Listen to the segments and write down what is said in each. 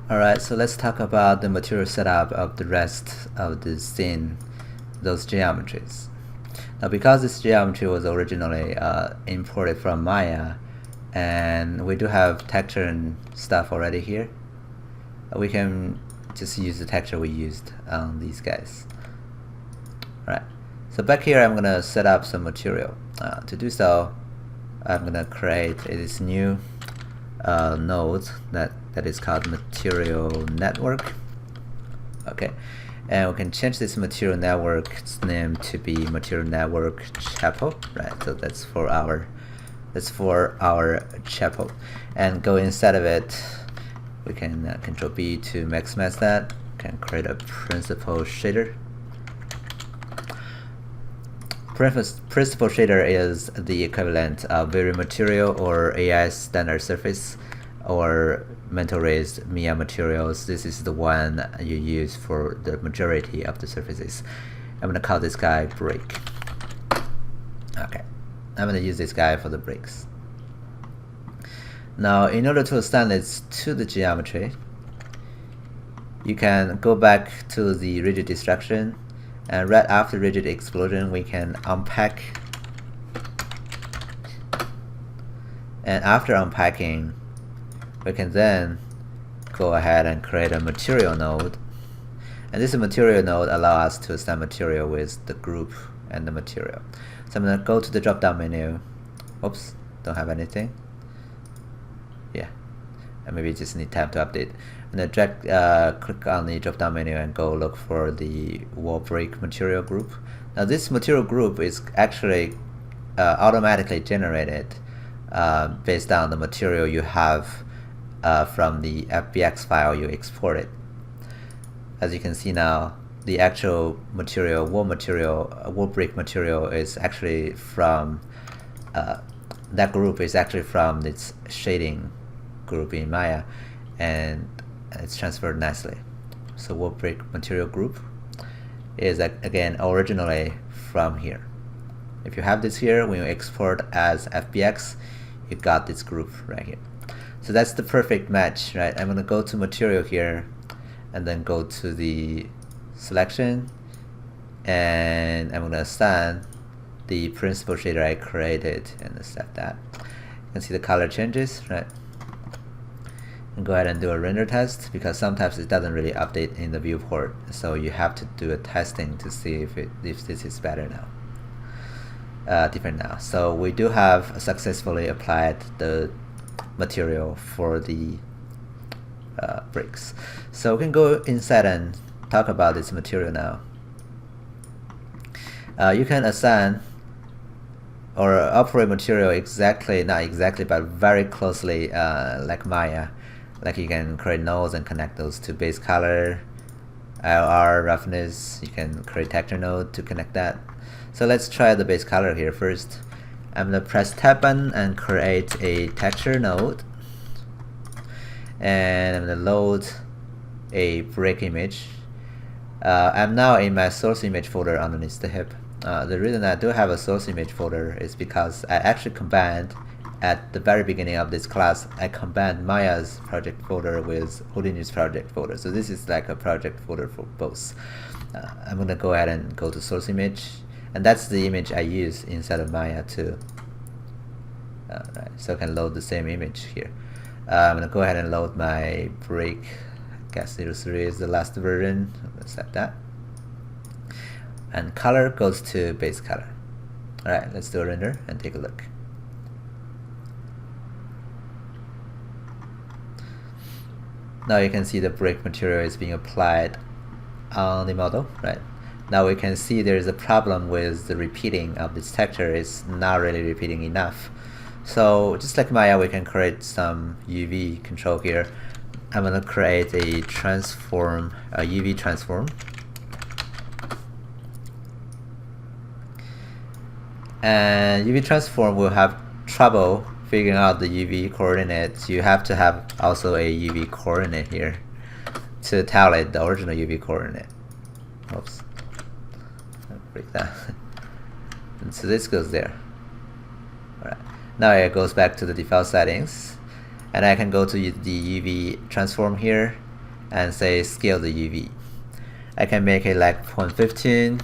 Alright, so let's talk about the material setup of the rest of the scene, those geometries. Now, because this geometry was originally imported from Maya, and we do have texture and stuff already here, we can just use the texture we used on these guys. Alright, so back here I'm gonna set up some material. To do so, I'm gonna create this new node that is called material network. Okay, and we can change this material network's name to be material network chapel, right? So that's for our chapel, and go inside of it. We can Control B to maximize that. Can create a principal shader. Principal shader is the equivalent of Vary material or AI standard surface or mental raised Mia materials. This is the one you use for the majority of the surfaces. I'm gonna call this guy break. Okay, I'm gonna use this guy for the breaks. Now, in order to assign this to the geometry, you can go back to the rigid destruction, and right after rigid explosion we can unpack, and after unpacking we can then go ahead and create a material node, and this material node allows us to assign material with the group and the material. So I'm going to go to the drop down menu. Oops, don't have anything. Yeah, and maybe just need time to update. I'm going to click on the drop down menu and go look for the wall break material group. Now this material group is actually automatically generated based on the material you have from the FBX file you exported. As you can see now, the actual material, wall break material is actually from that group is actually from this shading group in Maya, and it's transferred nicely. So wall break material group is again originally from here. If you have this here, when you export as FBX, you got this group right here. So that's the perfect match, right? I'm gonna go to material here and then go to the selection, and I'm gonna assign the principal shader I created and set that. You can see the color changes, right? And go ahead and do a render test, because sometimes it doesn't really update in the viewport, so you have to do a testing to see if this is better now, different now. So we do have successfully applied the material for the bricks. So we can go inside and talk about this material now. You can assign or operate material exactly, not exactly, but very closely like Maya. Like you can create nodes and connect those to base color, ILR, roughness. You can create texture node to connect that. So let's try the base color here first. I'm gonna press tab button and create a texture node, and I'm gonna load a break image. I'm now in my source image folder underneath the hip. The reason I do have a source image folder is because I actually combined, at the very beginning of this class, I combined Maya's project folder with Houdini's project folder. So this is like a project folder for both. I'm gonna go ahead and go to source image, and that's the image I use inside of Maya too. Right, so I can load the same image here. I'm gonna go ahead and load my break. I guess 03 is the last version. I'm gonna set that. And color goes to base color. Alright, let's do a render and take a look. Now you can see the break material is being applied on the model, right? Now we can see there's a problem with the repeating of this texture. It's not really repeating enough. So just like Maya, we can create some UV control here. I'm gonna create a transform, a UV transform. And UV transform will have trouble figuring out the UV coordinates. You have to have also a UV coordinate here to tell it the original UV coordinate. Oops, I'll break that. And so this goes there. Alright, now it goes back to the default settings, and I can go to the UV transform here and say scale the UV. I can make it like 0.15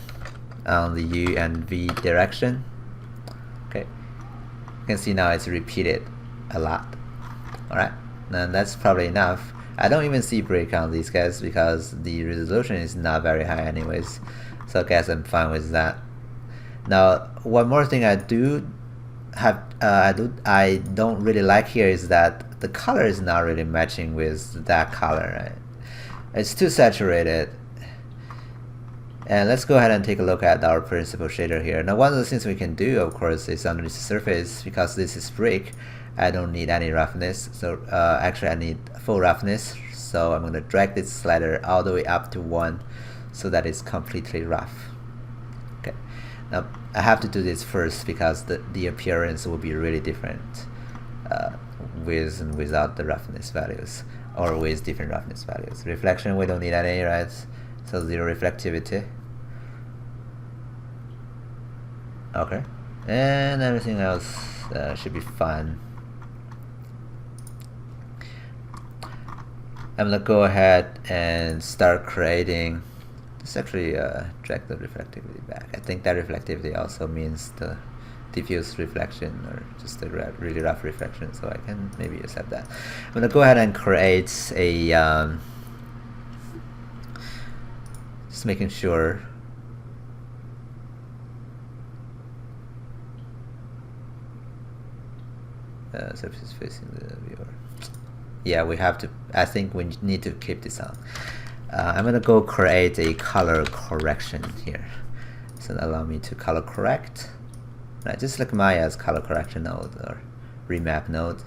on the U and V direction. Okay, you can see now it's repeated a lot. Alright, and that's probably enough. I don't even see break on these guys because the resolution is not very high anyways, so I guess I'm fine with that. Now, one more thing I do have, I don't really like here is that the color is not really matching with that color, right? It's too saturated. And let's go ahead and take a look at our principal shader here. Now, one of the things we can do, of course, is underneath the surface, because this is brick, I don't need any roughness. So actually I need full roughness. So I'm going to drag this slider all the way up to 1 so that it's completely rough. Okay. Now I have to do this first because the appearance will be really different with and without the roughness values, or with different roughness values. Reflection, we don't need any, right? So 0 reflectivity. Okay, and everything else should be fine. I'm gonna go ahead and start creating. Let's actually drag the reflectivity back. I think that reflectivity also means the diffuse reflection, or just the really rough reflection, so I can maybe accept that. I'm gonna go ahead and create a just making sure surface facing the viewer. Yeah, we have to, I think we need to keep this on. I'm gonna go create a color correction here. So allow me to color correct. Right, just like Maya's color correction node, or remap node,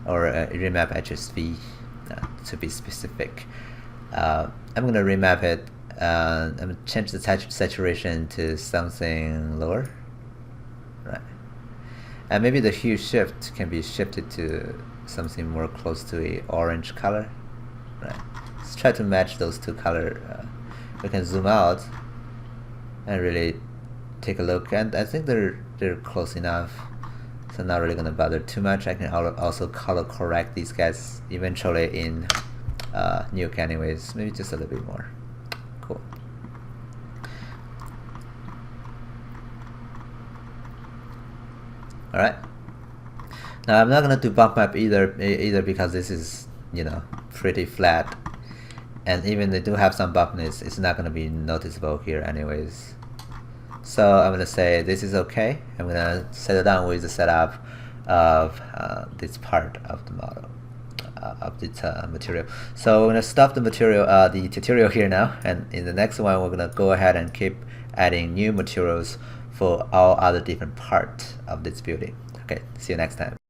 or remap HSV to be specific. I'm gonna remap it. I'm gonna change the saturation to something lower. Right, and maybe the hue shift can be shifted to something more close to a orange color. Right, let's try to match those two colors. We can zoom out and really take a look, and I think they're close enough, so not really gonna bother too much. I can also color correct these guys eventually in Nuke anyways, maybe just a little bit more. Cool. Alright, now I'm not gonna do bump map either because this is, you know, pretty flat, and even they do have some bumpness, it's not gonna be noticeable here anyways. So I'm gonna say this is okay. I'm gonna settle down with the setup of this part of the model, of this material. So we're gonna stop the material, the tutorial here now, and in the next one we're gonna go ahead and keep adding new materials for all other different parts of this building. Okay, see you next time.